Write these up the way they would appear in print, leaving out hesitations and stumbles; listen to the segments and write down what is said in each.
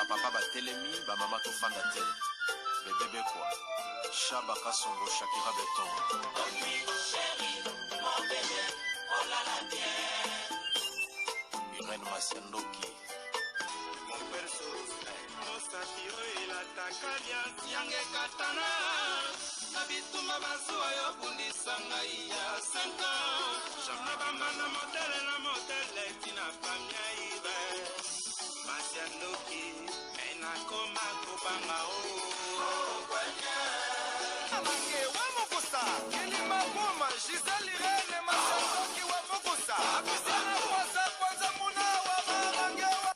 papa batelemi bamama tofanda te bebebe kwa Shaba Kasongo Shakira Beton Irene Masiandoki Satiro ilatakanya yange katana na bituma bazuwa yo bundisanga ya 5 ans jamna bamana modele tina pamya ibe Masiandoki ena koma kubanga kwanya Amange wa Mokosa Kilima Goma Giselle Irene Masiandoki wa Mokosa Akusana kwanza muna wa Amange wa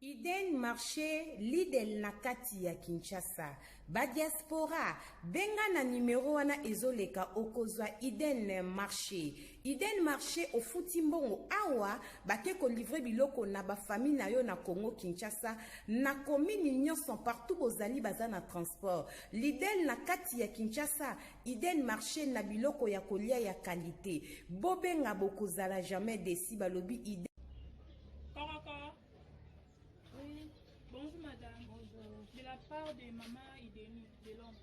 Eden Marché Lidl na kati ya Kinshasa ba diaspora benga na numero wana ezoleka okozwa Eden Marché ofuti mbongo awa bake ko livrer biloko na ba famille na yo na Congo Kinshasa na commune nyonso partout bozali baza na transport Lidl na kati ya Kinshasa Eden Marché na biloko ya kolia ya qualité bobenga bokozala jamais déçu balobi Eden. Bonjour madame. Bonjour. De la part de maman Ideni de l'homme.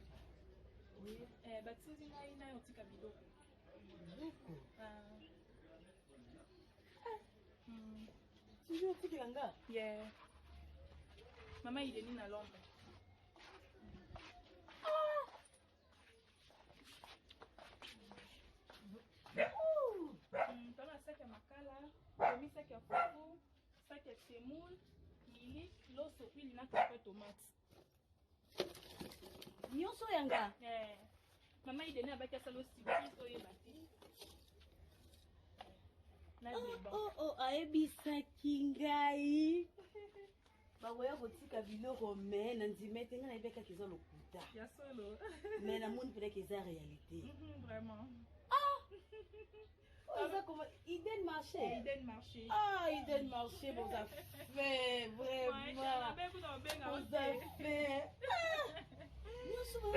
Oui. Baptise Naina Otika Biloko. Biloko. Toujours Otika Langa? Yeah. Maman Ideni na l'homme. Tona sac ya makala, demi sac ya fufu, sac ya semoule. Loso pili na kape tomate. Nyonso yanga. Mama Ideni abaki asalo sibisi oyo bati. Aebisaki ngai. Bagoya kotika biloko me na ndimete nga na ebeka kiza lokuta. Ya solo. Mais la monde peut que ça réalité. Vraiment. Eden Marché. Eden Marché. Eden Marché, vous avez fait vraiment. Vous avez fait. Nous sommes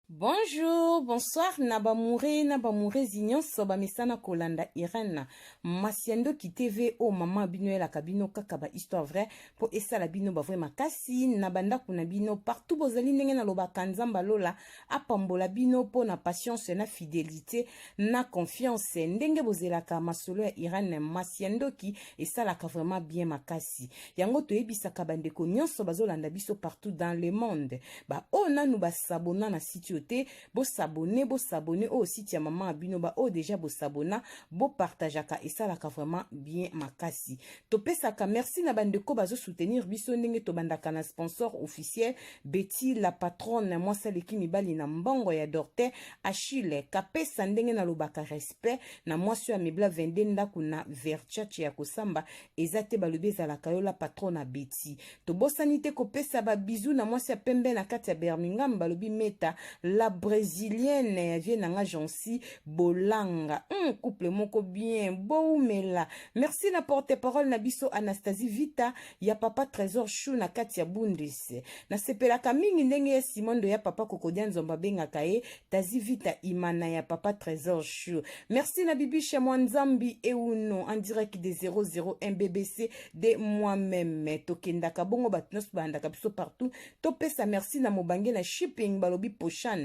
Bonjour, bonsoir, Nabamoure Zignon, Soba Mesana Kolanda Irene, Masiendo qui TV o Maman Bino la Kabino Kakaba histoire vraie pour essa la bino bavre makasi, Nabanda Kunabino partout bozali na loba kanzamba lola, apambola bino po na patience na fidélité, na confiance, ndenge bozelaka masolo ya Irene Masiendo qui essa la ka vraiment bien makasi. Yango to ebisa kabandeko nyonso bazolanda biso partout dans le monde. Ba o nanu ba sabona na site bo s'abonner au site ya maman abino ba o déjà bo s'abonna bo partageaka et ça la ka vraiment bien makasi to pesaka merci na bandeko bazo soutenir biso ndenge to bandaka na sponsor officiel Betty la patronne moi celle qui mibali na mbongo ya Dorte Achille kapesa ndenge na lobaka respect na mwasi ya mebla vende ndaku na verchach ya kosamba ezate balobi ezala kayola patronne Betty to bosanite ko pesa ba bisou na mwasi ya pembe na kati ya Birmingham balobi meta la brésilienne vient en agency bolanga couple moko bien boumela merci la porte-parole na biso Anastasie Vita ya papa Trésor Chou na kati ya Bundis na sepela kamingi ndenge ya Simondo ya papa Kokodia Nzomba benga kae Tazi Vita imana ya papa Trésor Chou merci na bibi chez Mwanzambi et uno en direct de 001 BBC de moi-même tokendaka bongo batnos bandaka biso partout topesa merci na mobange na shipping balobi Pochan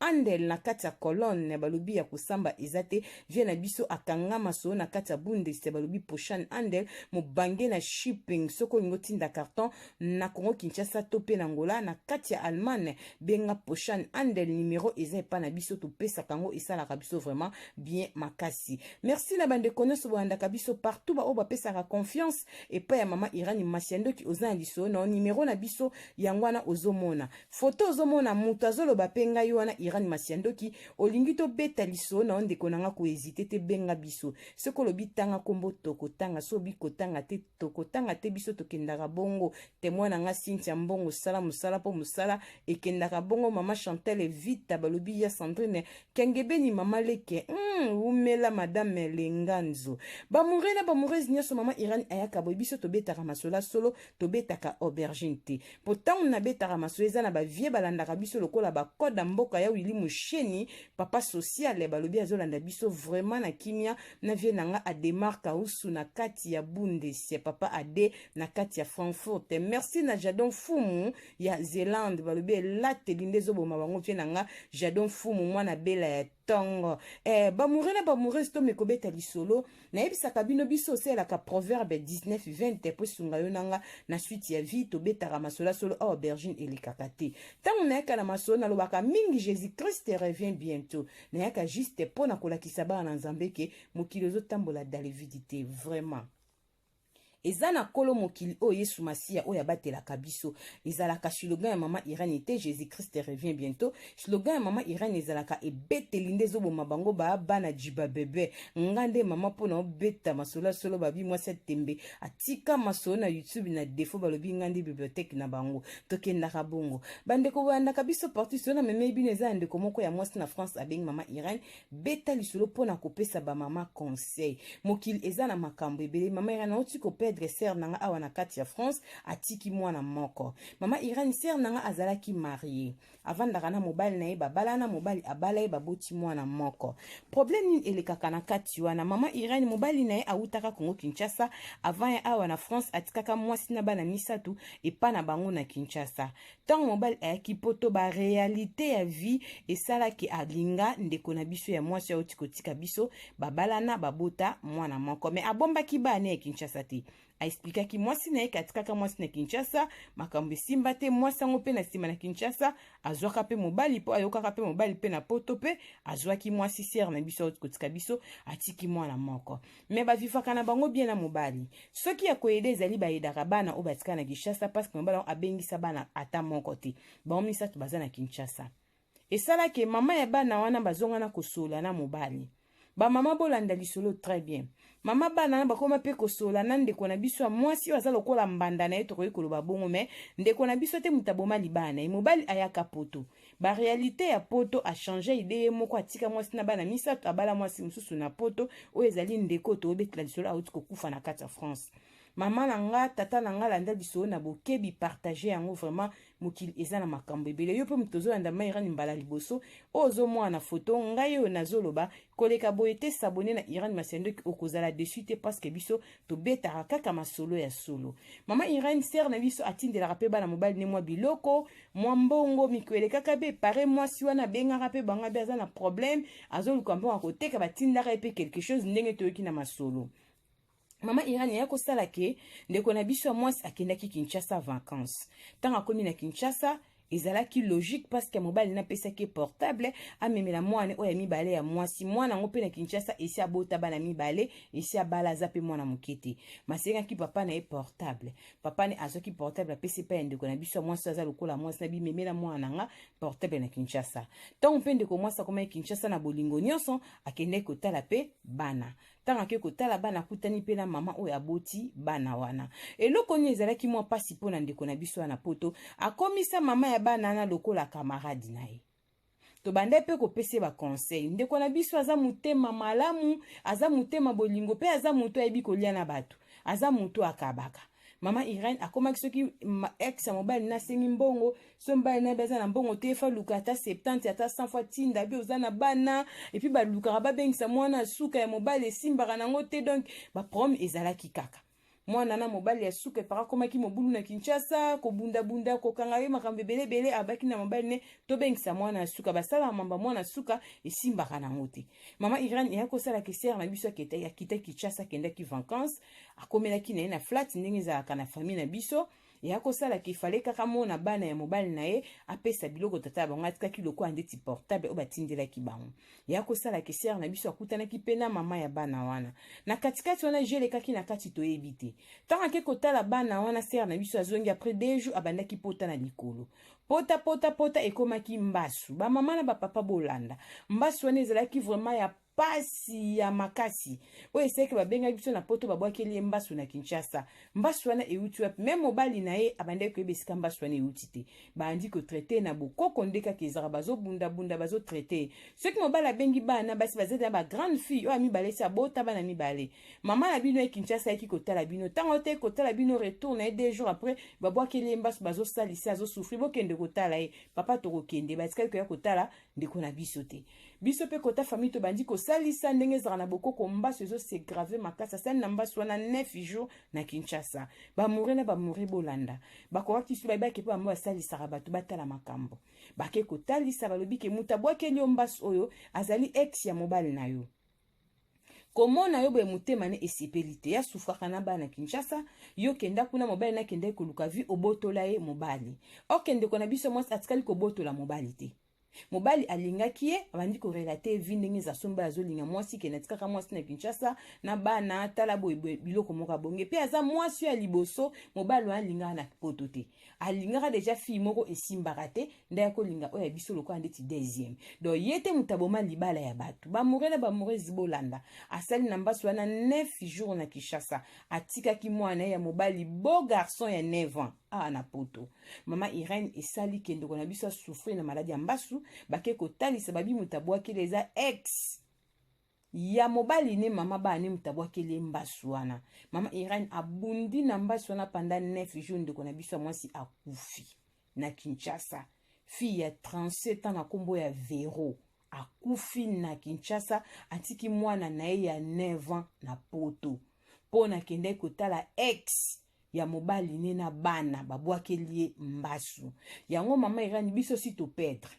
andel na kati ya colonne balobi ya kusamba ezate vient na biso akanga maso na kati ya Bundes balobi Pochan andel mobange na shipping soko ngotinda carton na Congo Kinshasa tope na Angola na kati ya Allemagne benga Pochan andel numéro eza pa na biso to pesa kango esala ka biso vraiment bien makasi merci na bande connaisse banda ka biso partout ba oba pesa ka confiance et pa ya mama Irani Masiendo ki ozan liso na numéro na biso yangwana ozomona photo ozomona mutu azolo bapenga ngai wana Iran Masiandoki olingi to beta liso na ndeko nanga ko hésiter te benga biso soko lobi tanga kombo toko tanga so biko tanga te toko tanga te biso tokendaka bongo témoin nanga Cynthia Mbongo sala musala po musala ekendaka bongo mama Chantal Vita balobi ya Sandrine kengebeni mama leke umela madame Lenganzo ba murena ba murez nyoso mama Iran ayaka boy biso to betaka masola solo to betaka aubergine te pourtant na betaka masola eza na ba vie balandaka biso lokola ba koda mboka ya Willy Musheni papa social balobi azolanda biso vraiment na kimia na vie nanga ademarka usu na kati ya Bundesliga papa ade na kati ya Frankfurt merci na Jadon Fumu ya Zelande balobi late lindezo boma bango vie nanga Jadon Fumu mwana bela ya tongo ba murena ba murez to mekobeta lisolo na ebisaka bino biso sela ka proverbe 19:20 po sunga yo nanga na suite ya vie to betaka masola solo aubergine elikaka te tango nayaka na masola na lobaka mingi Jésus Christ revient bientôt nayaka juste po na kolakisa bana na Nzambe ke mokili ozotambola dalevidité vraiment ezana kolo mokili o Yesu Masia o ya batelaka biso ezalaka slogan ya mama Irene ete Jésus Christ revient bientôt slogan ya mama Irene ezalaka ebeteli nde ezoboma bango bana jiba bebe ngande mama pona obeta masola solo babi mwasi tembe atika masola na YouTube na defo balobi ngande bibliothèque na bango tokendaka bongo bandeko bandaka biso parti sona meme bino eza ndeko moko ya mwasi na France abeng mama Irene beta lisolo pona kopesa ba mama conseil mokili ezana makambo ebele mama Irene oti ko ser nanga awa na kati ya France atiki mwana moko mama Irene ser nanga azalaki marié avandaka na mobali na ye babala na mobali abala ye baboti mwana moko problème nini elekaka na kati wana mama Irene mobali na ye autaka Congo Kinshasa avant ya awa na France atikaka mwasi na bana misatu epa na bango na Kinshasa tango mobali ayaki poto ba réalité ya vie esalaki alinga ndeko na biso ya mwasi ya otikotika biso babala na babota mwana moko mais abombaki bana ya Kinshasa te aexplikaki mwasi na ye katikaka mwasi na Kinshasa makambo esimba te mwasi yango mpe na nsima na Kinshasa azwaka mpe mobali po ayokaka mpe mobali mpe na poto mpe azwaki mwasi ser na biso kotika biso atiki mwana moko me bavivaka na bango bien na mobali soki ya koyede ezali bayedaka bana oyo batika na Kinshasa paske mobali yango abengisa bana ata moko te bango misato baza na Kinshasa esalaki mama ya bana wana bazongana kosola na mobali bamama bolanda lisolo très bien mama bana na bakoma pe kosola na ndeko na biso ya mwasi oyo aza lokola mbanda na ye tokoki koloba bongo me ndeko na biso te mutaboma libana ye mobali ayaka poto ba réalité ya poto a changé idée ye moko atika mwasi na bana misato abala mwasi mosusu na poto oyo ezali ndeko toobetela lisolo auti kokufa na kati ya France mama na nga tata na nga landa lisolo na bokebi partager yango vraiment mokili eza na makambo ebele yo mpe moto ozolanda Irene mbala liboso ozo mwana foto ngai oyo nazoloba koleka boye te sabone na Irene Masiandoki okozala dessus te parce que biso tobetaka kaka masolo ya solo mama Irene ser na biso atindelaka mpe bana mobali ne mwa biloko mwa mbongo mikwele kaka be pare mwasi wana bengaka mpe banga be aza na problème azoluka mpe akoteka batindaka ye mpe quelque chose ndenge toyoki na masolo mama Irene ya kosala ke ndeko na biso ya mwasi akendaki Kinshasa vacances tanga komi na Kinshasa ezalaki logique parce que mobali na pesaki portable amemela mwana oya mibale ya mwasi mwana ngo pe na Kinshasa esi abota bana mibale esi abala za pe mwana mokete masenga ki papa na e portable papa ne azoki portable apesi pa ndeko na biso mwasi aza lokola mwasi na bimemela mwana nga portable na Kinshasa tant pe ndeko mwasi akoma Kinshasa na bolingo nyonso akende kotala pe bana tanga ke kotala bana kutani pe na mama oyo aboti bana wana eloko ni ezalaki mwa pasi po na ndeko na biso na poto akomisa mama ya bana na lokola camarade na ye to bande pe kopese ba conseil ndeko na biso aza mutema malamu aza mutema bolingo pe aza muto ayebi kolia na bato aza muto akabaka mama Irene akomaki soki ex mobile na sengi mbongo so mbali na beza na mbongo te fa luka ata 70 ata 100 fois tinda bi ozana bana et puis ba luka ba bengisa mwana suka ya mobile esimbaka nango te donc ba problème ezalaki kaka mwana na mobile ya suka para komaki mobulu na Kinshasa ko bunda bunda ko kanga ye makambe bele bele abaki na mobile ne to bengisa mwana suka basala mamba mwana suka esimbaka nango te mama Irene ya kosala keser na biso akita Kinshasa kenda ki vacances akomelaki na flat ndenge za kana famille na biso ya kosala ke fale kaka mona bana ya mobali na ye apesa biloko tata bango atikaki loko andeti portable o batindelaki bango ya kosala ke sere na biso akutanaki mpe na mama ya bana wana na katikati wana jelekaki na kati toyebi te ntango ake kotala bana wana sere na biso azongi après 2 jours abandaki pota na likolo pota ekomaki mbasu bamama na bapapa bolanda mbasu wana ezalaki vraiment ya pasi ya makasi oyo eseke babengaki biso na poto babwakeli ye mbasu na Kinshasa mbasu wana euti wapi me mobali na ye abandaki koyeba esika mbasu wana euti te bandi kotraite na bokoko nde kaka ezaka bazobundabunda bazotraite soki mobali abengi bana basi bazali na bagrande fille oyo amibale esi abota bana mibale mama na bino ya Kinshasa ayaki kotala bino ntango te kotala bino retour na ye 2 jours après babwakeli ye mbasu bazosalisa azosufri bokende kotala ye papa tokokende batikali koya kotala ndeko na biso te biso mpe kota famille tobandi kosalisa ndenge ezalaka na bokoko mbasu ezosegrave makasi asali na mbasu wana 9 jours na Kinshasa bamure na bamure bolanda bakokaki so bayebaki mpe bambo basalisaka bato batala makambo bake kotalisa balobi ke mutu abwakeli yo mbasu oyo azali ex ya mobali na yo komona yo boye motema ne esepeli te ya sufraka na bana Kinshasa yo kenda kuna mobali na kenda koluka vi obotola ye mobali okende kona biso mwasi atikali kobotola mobali te mobali alingaki ye abandi korelate vi ndenge za somba azolinga mwasi ke natikaka mwasi na Kinshasa na bana tala boye biloko moko bonge pe aza mwasi ya liboso mobali alinga na poto te alingaka deja fille moko esimbaka te ndaya kolinga oyo biso lokola ndeti deuxième donc yete mutaboma libala ya batu bamure na bamure zibolanda asali na mbasu wana 9 jours na Kinshasa atikaki mwana ya mobali beau garçon ya 9 ans na poto mama Irene esali kende kona biso souffrir na maladie ya mbasu bake kotalisa babi mutabwakeli eza ex ya mobali ne mama bani mutabwakeli mbasu wana mama Irene abundi na mbasu wana pendant 9 jours ndeko na biso mwasi akufi na Kinshasa fille ya 37 ans na kombo ya Vero akufi na Kinshasa atiki mwana na ye ya 9 ans na poto pona kende kotala ex ya mobali ne na bana babwakeli ye mbasu yango mama Irene biso si to perdre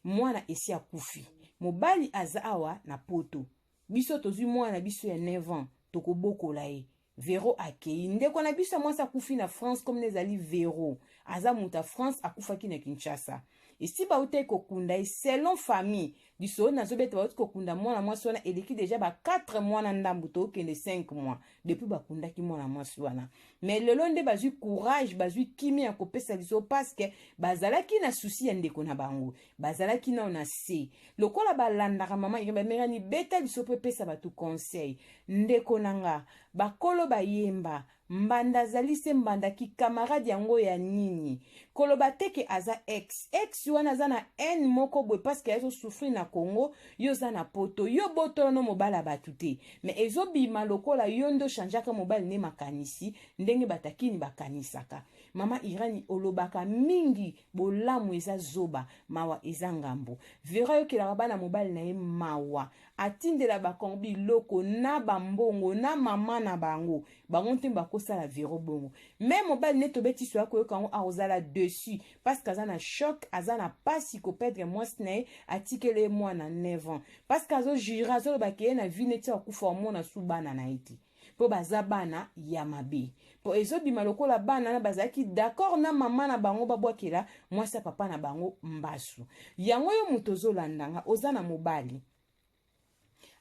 mwana esi akufi mobali aza awa na poto biso tozwi mwana biso ya 9 ans tokobokola ye Vero akei ndeko na biso mwasi akufi na France comme nezali Vero aza muta France akufaki na Kinshasa esi bauta kokunda selon famille biso nazobeta bauta kokunda mwana mwasi wana eleki deja ba 4 mois na ndambu to kende 5 mois depuis bakundaki mwana mwasi wana mais lelo nde bazwi courage bazwi kimi ya kopesa biso parce que bazalaki na souci ya ndeko na bango bazalaki na se lokola balandaka mama ireba merani beta biso pe pesa batu conseil ndeko nanga bakolo bayemba mbanda zalise mbanda ki camarade yango ya nini koloba teke aza ex wana aza na en moko boy parce que azo souffrir na Congo yo za na poto yo boto no mobala batu te mais ezo bima lokola yo ndo chanjaka mobali ne makanisi ndenge batakini bakanisaka mama Irani olobaka mingi bolamu eza zoba mawa eza ngambo vera yo kelaka bana mobali na ye mawa atindela bakombi loko na bambongo na mama na bango bango bakosala Vero bongo même mobali ne tobeti so akoyoka ngo aozala dessus parce que azana choc azana pasi ko perdre mwasi na ye atikele mwana 9 ans parce que azo jura azo bakeye na vie neti akufa mona su bana na eti po baza bana ya mabe po ezobima lokola bana na bazaki d'accord na mama na bango babwakela mwasi papa na bango mbasu yango yo muto zolandanga ozana mobali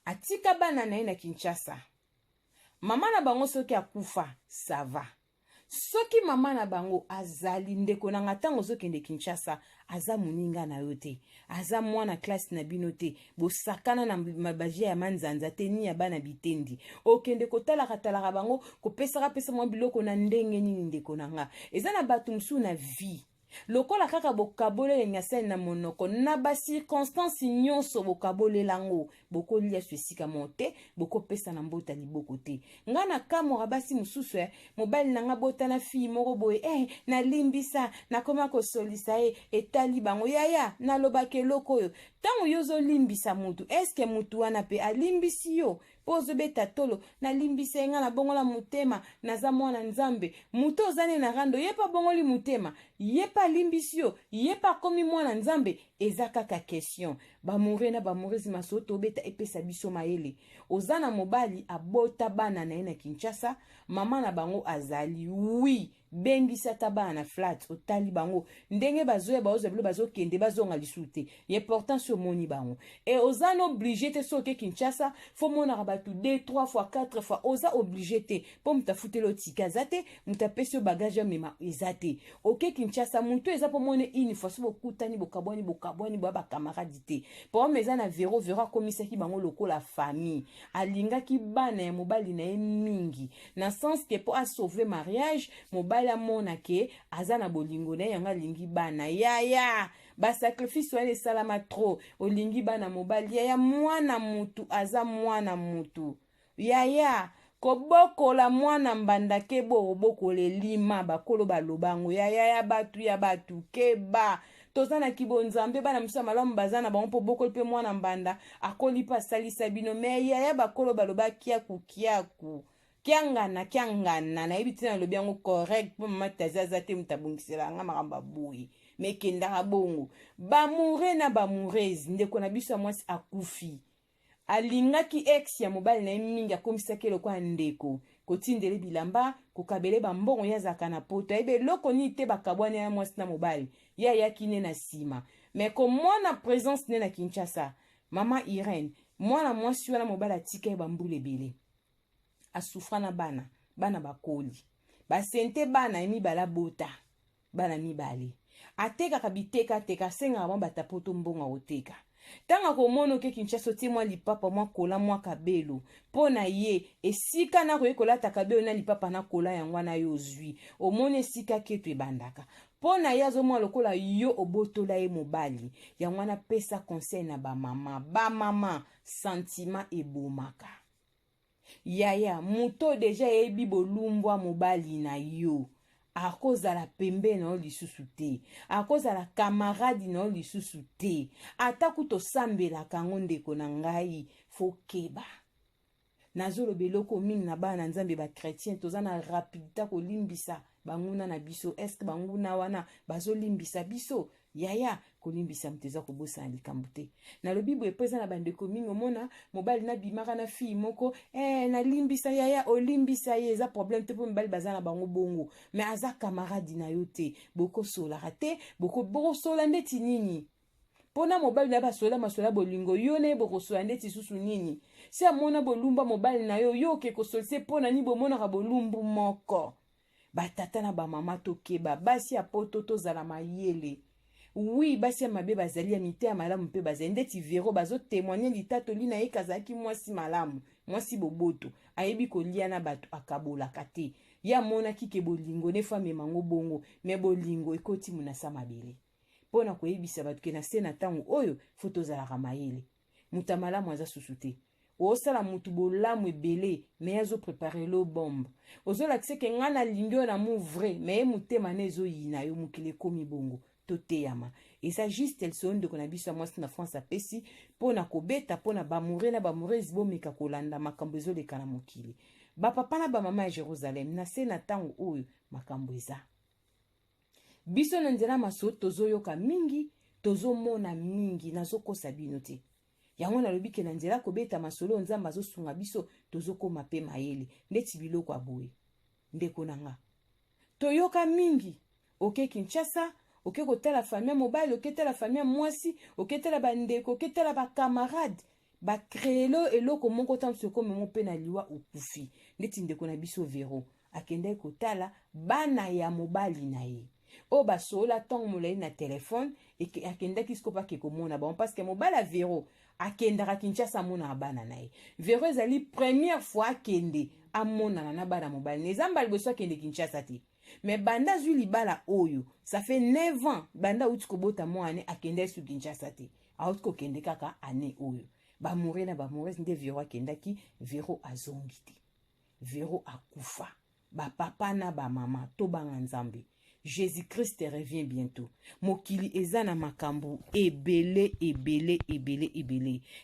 atika bana na ye na Kinshasa mama na bango soki akufa sava soki mama na bango azali ndeko na ngatango zokende Kinshasa aza muninga na yo te aza mwana classe na bino te bosakana na mabajia ya manzanza te ni ya bana bitendi okende kotalaka bango kopesaka pesa mwa biloko na ndenge nini ndeko na nga eza na batu msu na vie lokola kaka bokabole ngasene na monoko na ba circonstance nyonso bokabole lango bokolia swesika monte bokopesa na mbota liboko te ngana kamora basi mususu mobali nanga bota na fille moko boye na limbisa na koma ko solisa etali bango yaya na lobake lokoyo tango yozo limbisa mutu eske mutu wana pe alimbisi yo pozo beta tolo na limbisa nga na bongola mutema naza mwana nzambe mutu ozane na rando yepa bongoli mutema yepa limbisio yepa komi mwana nzambe eza kaka question bamure na bamurezi masoto beta epesa biso mayele ozana mobali abota bana na ye na Kinshasa mama na bango azali oui obengisa ta bana flat otali bango ndenge bazoya bilo bazokende bazonga lisu te ye important sur moni bango et oza no obligé te soki Kinshasa fo monaka bato 2 3 fois 4 fois oza obligé te po mutafutela otika eza te mutapesi yo bagage ya mema eza te oke Kinshasa mutu eza po mone une fois so bokutani bokabwani boa bakamaradi te po eza na vero akomisaki bango lokola famille alingaki bana ya mobali na ye mingi na sens ke po asauve mariage mobali amona ke aza na bolingo na ye yango alingi bana yaya basacrifice wana esalama tro olingi bana mobali yaya mwana mutu aza mwana mutu yaya kobokola mwana mbanda kebo obokola elima bakolo balobango ya batu keba toza na kibonzambe bana musa malamu baza na bango mpo bokoli mpe mwana mbanda akoli mpe asalisa bino me yaya bakolo baloba kiaku kiangana nayebi te nalobi yango correct mpo mama tazi aza te mutabongisela nga makambo aboyi me kendaka bongo bamure na bamurezi ndeko na biso ya mwasi akufi alingaki ex ya mobali na ye mingi akomisaki eloko ndeko kotindele bilamba kokabele bambongo ya zaka na poto ayebe eloko nini te bakabwana ya mwasi na mobali ya yaki ne na nsima me komona présence ne na Kinshasa mama Irene mwana mwasi wana mobali atika ye bambula ebele asufra na bana bakoli basente bana ya mibala bota bana mibale atekaka biteka asengaka mwa batapoto mbongo oteka tanga komona ke Kinshasa ti mwa lipapa mwa kola mwa kabelo po na ye esika na koyekola ta kabelo na lipapa na kola yango na yo zwi omona esika ketu ebandaka po na ye azomwa lokola yo obotola ye mobali yango na pesa conseil na bamama sentiment ebomaka yaya muto deja yebi bolumbwa mobali na yo akozala pembe na yo lisusu te akozala kamaradi na yo lisusu te ata kutosambelaka yango ndeko na ngai fokeba nazoloba eloko mingi na bana nzambe bakretien toza na rapidité kolimbisa banguna na biso eske banguna wana bazolimbisa biso yaya kolimbisa mutu eza kobosana likambo te nalobi boye mpo eza na bandeko mingi omona mobali nabimaka na fille moko nalimbisa yaya olimbisa ye eza problème te mpo mibali baza na bango bongo me aza kamaradi na yo te bokosolaka te bokosola ndeti nini mpona mobali na basola masola bolingo yo na ye bokosola ndeti susu nini si amona bolumba mobali na yo oke kosolise mpona nini bomonaka bolumbu moko batata na bamama tokeba basi ya poto tozala mayele oui basi ya mabe bazali ya mite ya malamu mpe bazali ndeti vero bazotémoigne litatoli na ye kazalaki mwasi malamu mwasi boboto ayebi kolia na bato akabolaka te ya monaki ke bolingo nefa memango bongo me bolingo ekoti munasa mabele mpona koyebisa bato ke na se na ntango oyo fo tozalaka mayele muta malamu aza susu te osala mutu bolamu ebele me azoprepare lo bombe ozolakisa ke nga nalingi oyo na mu vrai me ye motema na ezoyina yo mokili ekomi bongo toteyama eza juste elso ndeko na biso ya mwasi na France apesi mpona kobeta mpona bamure na bamurezi bomeka kolanda makambo ezoleka na mokili bapapa na bamama ya Jérusalem na se na ntango oyo makambo eza biso na nzela maso tozoyoka mingi tozomona mingi nazokosa bino te yango nalobi ke na nzela kobeta masolo nzambe azosunga biso tozokoma mpe mayele ndeti biloko aboye ndeko na nga toyoka mingi oke Kinshasa oke kotala famille mobile oke tala famille mwasi oke tala bandeko oke tala bakamarade bakreelo eloko moko ntango ekome mo mpe na liwa okufi ndeti ndeko na biso vero akendaki kotala bana ya mobali na ye oyo basola ntango molai na telefone akendaki sikoyo mpake komona bango parceke mobali ya vero akendaka Kinshasa amonaka bana na ye vero ezali première fois akende amonana na bana mobali na eza mbala liboso akende Kinshasa te me banda zwi libala oyo ça fait 9 ans banda auti kobota mwana akendaki su Kinshasa te auti kokende kaka ane oyo bamure na bamuresi nde vero akendaki vero azongi te vero akufa bapapa na bamama tobanga nzambe Jésus-Christ revient bientôt. Mokili ezana makambo ebele.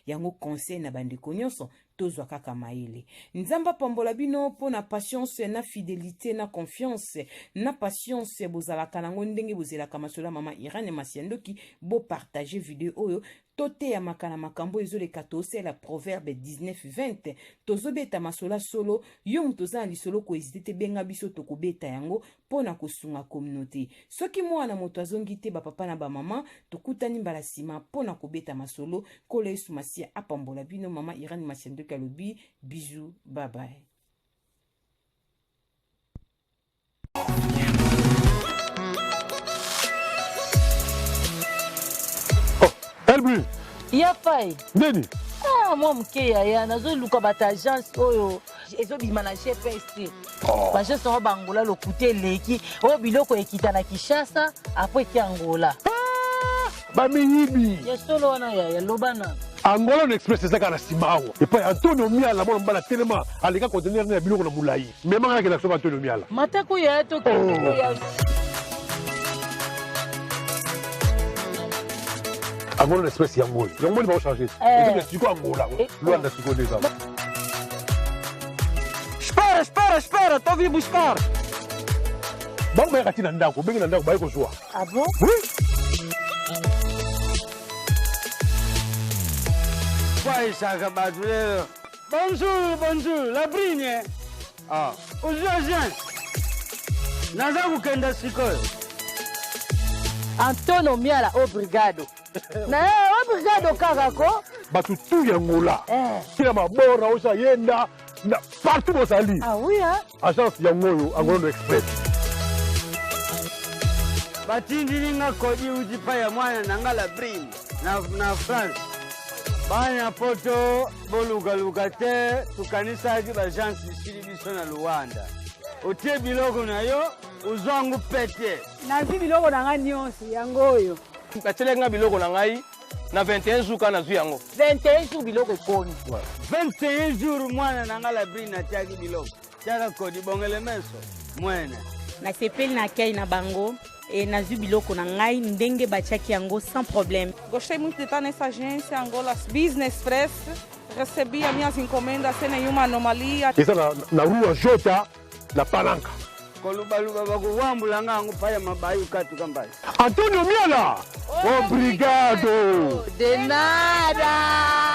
Yango conseil na bandeko nyonso tozwa kaka maele. Nzamba pambola bino po na patience na fidélité na confiance na patience bozalaka nango ndenge bozelaka masolo mama Irène Masiandoki bo partager vidéo oyo tote ya makana makambo ezoleka tosela proverbe 19:20 tozobeta masola solo yo mutoza lisolo ko hésiter te benga biso tokobeta yango pona kosunga communauté soki mwana moto azongi te ba papa na ba mama tokutani mbala sima pona kobeta masolo kolo Yesu Masia apambola bino mama Irène Masiandoki alobi bisous bye bye. Elbi. Ya fai. Neni. Ah, moi mke ya nazo luka bata agence oyo. Ezo bima na GPS. Ba je so bangola lokute leki. O biloko ekita na Kinshasa après ki Angola. Ba miyibi. Ya solo wana ya lobana. Angola no express ezaka na simawo. Et puis Antonio Miala mona mbala tellement alika contenir na biloko na mulai. Même ngaka na so Antonio Miala. Matako ya to ya Angola espèce yango. Yango va changer. Et donc siko Angola. Luanda siko déjà. Espera, tô vindo buscar. Bango ya katina ndako, bengi na ndako ba ko joa. Ah bon? Oui. Vai, Chaga Badulero. Bonjour, la brigne. Ah, aujourd'hui, naza kukenda sikoyo. Antonio Miala obrigado. Na obrigado kakako. Batu tu ya Angola. Kila mabora osa yenda na partout au sali. Ah oui hein? Agence ya ngoyo Angola Express. Batindilinga kodi ujipa ya mwana nangala brini na France. Banya poto boluka te tukanisa ki bagence isili biso na Luanda. Otie biloko na yo uzwangu pete. nazi biloko na nga nyonso yango oyo Katelenga biloko na ngai na 21 jours kana zu yango 21 jours biloko ekoni 21 jours mwana nangala brini atiaki biloko. Tiaka kodi bongele meso mwene. nasepeli na kei na bango e nazwi biloko na ngai ndenge batiaki yango sans problème. Gostei muito de estar nessa agência Angola Business Express. Recebi as minhas encomendas sem nenhuma anomalia. Esa na rua Jota na Palanca. Kolubaluba bakuwambula ngangu paya mabayu katu kambazi. Antonio Miala. Obrigado. de nada.